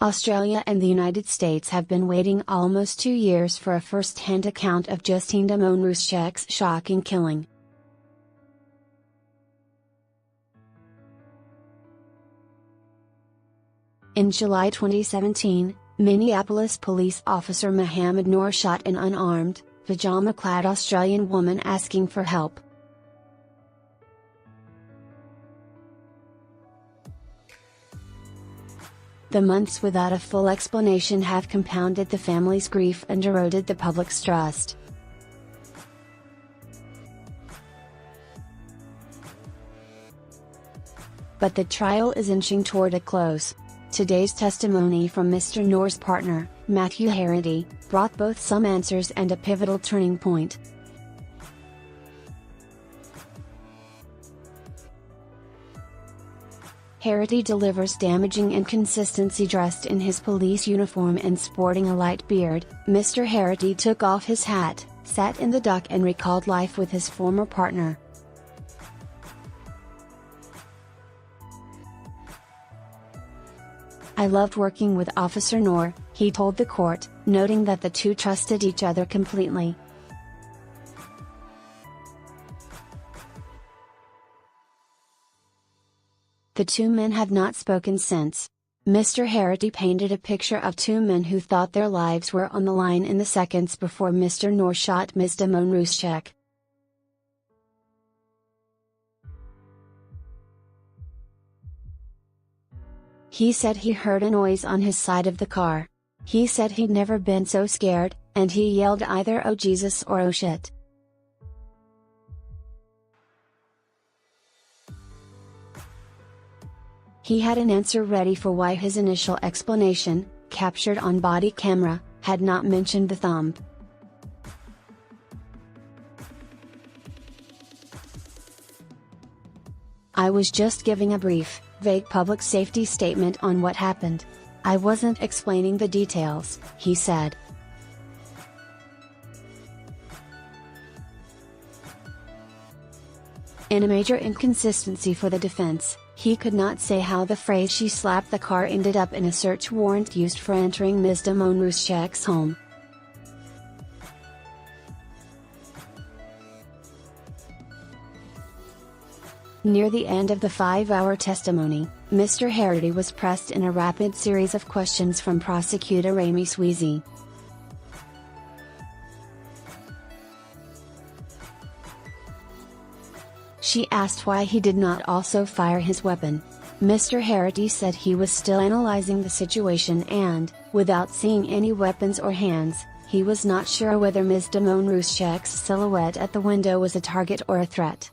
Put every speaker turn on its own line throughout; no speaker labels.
Australia and the United States have been waiting almost 2 years for a first-hand account of Justine Damond Ruszczyk's shocking killing. In July 2017, Minneapolis police officer Mohamed Noor shot an unarmed, pyjama-clad Australian woman asking for help. The months without a full explanation have compounded the family's grief and eroded the public's trust. But the trial is inching toward a close. Today's testimony from Mr. Noor's partner, Matthew Harity, brought both some answers and a pivotal turning point. Harity delivers damaging inconsistency. Dressed in his police uniform and sporting a light beard, Mr. Harity took off his hat, sat in the dock and recalled life with his former partner. "I loved working with Officer Noor," he told the court, noting that the two trusted each other completely. The two men have not spoken since. Mr. Harity painted a picture of two men who thought their lives were on the line in the seconds before Mr. Noor shot Ms. Damond Ruszczyk. He said he heard a noise on his side of the car. He said he'd never been so scared, and he yelled either "Oh Jesus" or "Oh shit." He had an answer ready for why his initial explanation, captured on body camera, had not mentioned the thumb. "I was just giving a brief, vague public safety statement on what happened. I wasn't explaining the details," he said. In a major inconsistency for the defense, he could not say how the phrase "she slapped the car" ended up in a search warrant used for entering Ms. Damond Ruszczyk's home. Near the end of the 5-hour testimony, Mr. Harity was pressed in a rapid series of questions from prosecutor Amy Sweezy. She asked why he did not also fire his weapon. Mr. Harity said he was still analyzing the situation and, without seeing any weapons or hands, he was not sure whether Ms. Damond Ruszczyk's silhouette at the window was a target or a threat.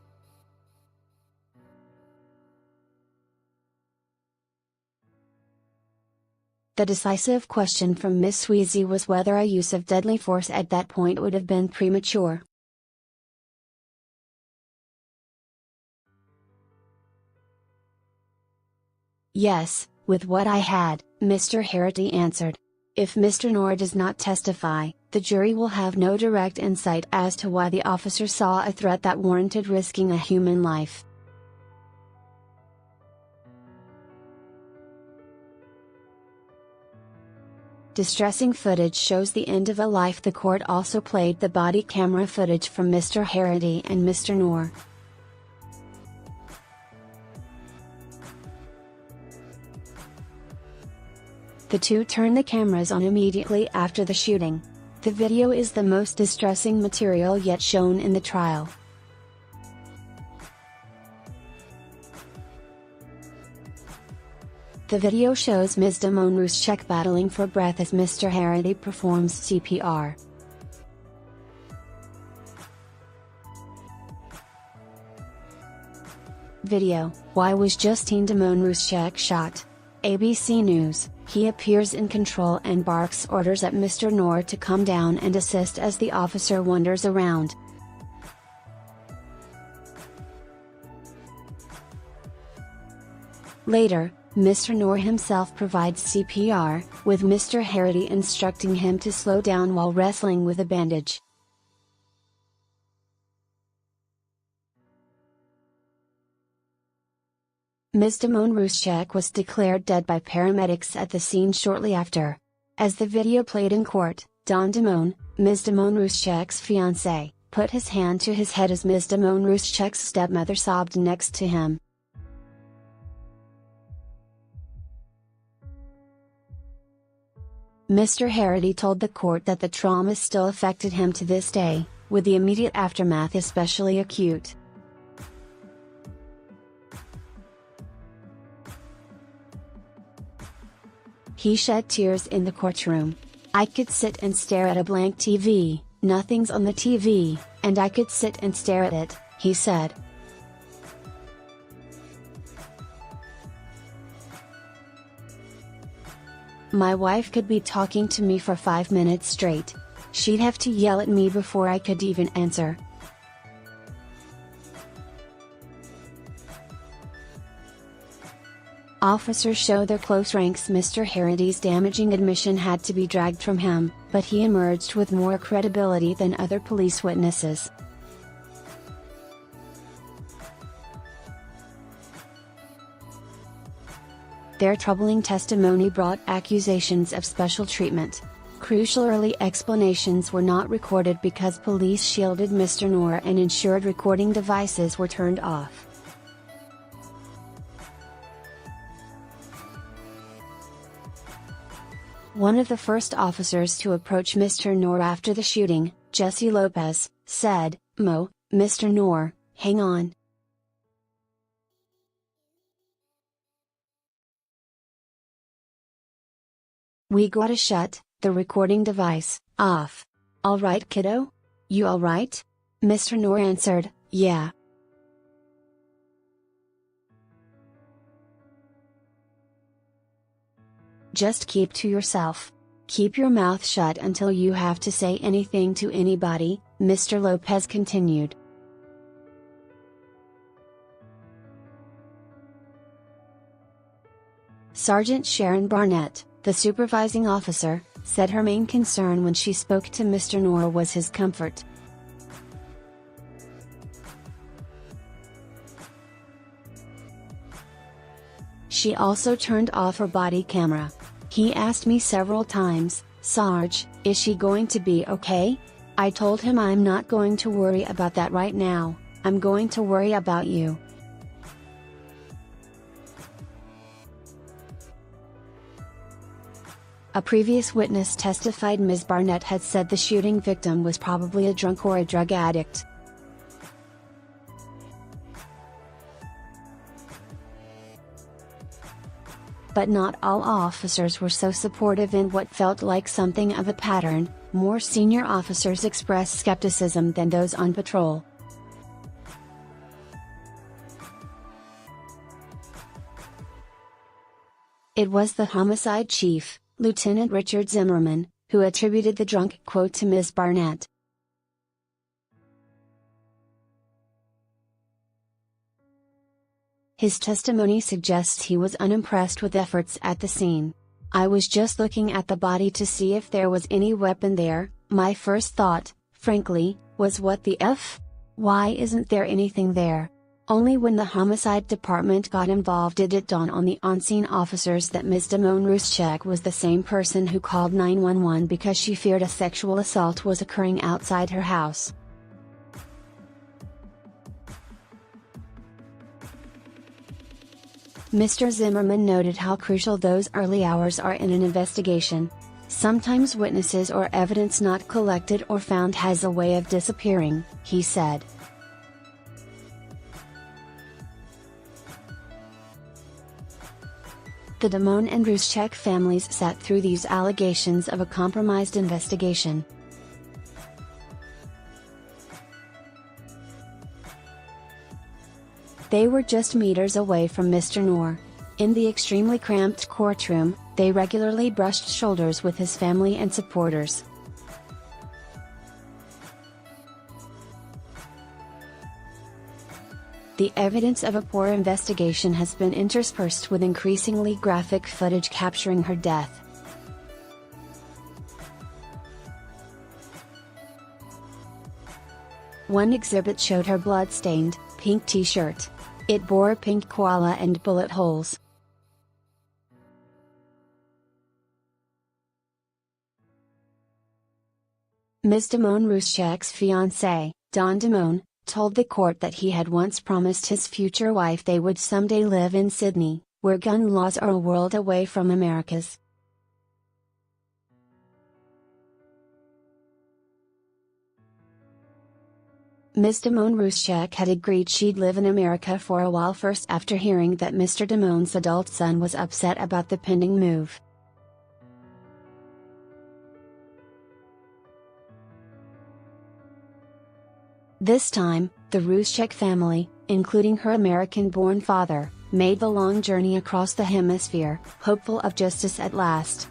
The decisive question from Ms. Sweezy was whether a use of deadly force at that point would have been premature. "Yes, with what I had," Mr. Harity answered. "If Mr. Noor does not testify, the jury will have no direct insight as to why the officer saw a threat that warranted risking a human life." Distressing footage shows the end of a life. The court also played the body camera footage from Mr. Harity and Mr. Noor. The two turned the cameras on immediately after the shooting. The video is the most distressing material yet shown in the trial. The video shows Ms. Damond Ruszczyk battling for breath as Mr. Harity performs CPR. Video: Why was Justine Damond Ruszczyk shot? ABC News. He appears in control and barks orders at Mr. Noor to come down and assist as the officer wanders around. Later, Mr. Noor himself provides CPR, with Mr. Harity instructing him to slow down while wrestling with a bandage. Ms. Damond Ruszczyk was declared dead by paramedics at the scene shortly after. As the video played in court, Don Damond, Ms. Damond Ruszczyk's fiancé, put his hand to his head as Ms. Damond Ruszczyk's stepmother sobbed next to him. Mr. Harity told the court that the trauma still affected him to this day, with the immediate aftermath especially acute. He shed tears in the courtroom. "I could sit and stare at a blank TV, nothing's on the TV, and I could sit and stare at it," he said. "My wife could be talking to me for 5 minutes straight. She'd have to yell at me before I could even answer." Officers show their close ranks. Mr. Harity's damaging admission had to be dragged from him, but he emerged with more credibility than other police witnesses. Their troubling testimony brought accusations of special treatment. Crucial early explanations were not recorded because police shielded Mr. Noor and ensured recording devices were turned off. One of the first officers to approach Mr. Noor after the shooting, Jesse Lopez, said, "Mr. Noor, hang on. We gotta shut the recording device off. All right, kiddo? You all right?" Mr. Noor answered, "Yeah." "Just keep to yourself. Keep your mouth shut until you have to say anything to anybody," Mr. Lopez continued. Sergeant Sharon Barnett, the supervising officer, said her main concern when she spoke to Mr. Noor was his comfort. She also turned off her body camera. "He asked me several times, 'Sarge, is she going to be okay?' I told him I'm not going to worry about that right now, I'm going to worry about you." A previous witness testified Ms. Barnett had said the shooting victim was probably a drunk or a drug addict. But not all officers were so supportive in what felt like something of a pattern. More senior officers expressed skepticism than those on patrol. It was the homicide chief, Lieutenant Richard Zimmerman, who attributed the drunk quote to Ms. Barnett. His testimony suggests he was unimpressed with efforts at the scene. "I was just looking at the body to see if there was any weapon there. My first thought, frankly, was what the F? Why isn't there anything there?" Only when the homicide department got involved did it dawn on the on-scene officers that Ms. Damond Ruszczyk was the same person who called 911 because she feared a sexual assault was occurring outside her house. Mr. Zimmerman noted how crucial those early hours are in an investigation. "Sometimes witnesses or evidence not collected or found has a way of disappearing," he said. The Damond and Ruszczyk families sat through these allegations of a compromised investigation. They were just meters away from Mr. Noor. In the extremely cramped courtroom, they regularly brushed shoulders with his family and supporters. The evidence of a poor investigation has been interspersed with increasingly graphic footage capturing her death. One exhibit showed her blood-stained, pink t-shirt. It bore a pink koala and bullet holes. Ms. Damond Ruszczyk's fiancé, Don Damond, told the court that he had once promised his future wife they would someday live in Sydney, where gun laws are a world away from America's. Ms. Damond Ruszczyk had agreed she'd live in America for a while first after hearing that Mr. Damond's adult son was upset about the pending move. This time, the Ruszczyk family, including her American-born father, made the long journey across the hemisphere, hopeful of justice at last.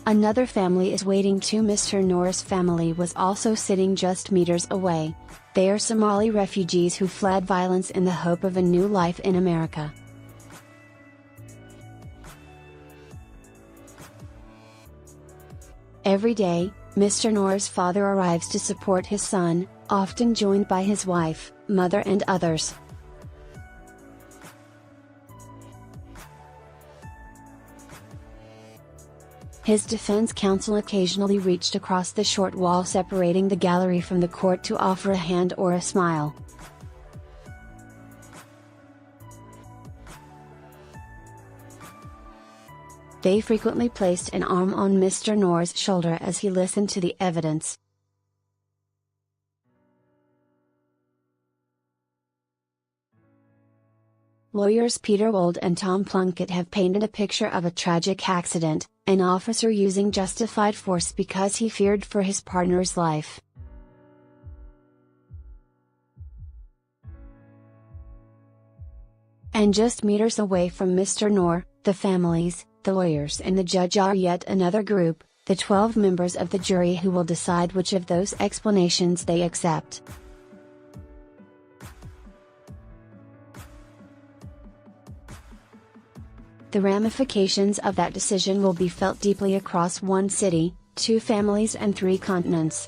Another family is waiting too. Mr. Noor's family was also sitting just meters away. They are Somali refugees who fled violence in the hope of a new life in America. Every day, Mr. Noor's father arrives to support his son, often joined by his wife, mother and others. His defense counsel occasionally reached across the short wall separating the gallery from the court to offer a hand or a smile. They frequently placed an arm on Mr. Noor's shoulder as he listened to the evidence. Lawyers Peter Wold and Tom Plunkett have painted a picture of a tragic accident, an officer using justified force because he feared for his partner's life. And just meters away from Mr. Noor, the families, the lawyers and the judge are yet another group, the 12 members of the jury who will decide which of those explanations they accept. The ramifications of that decision will be felt deeply across one city, two families and three continents.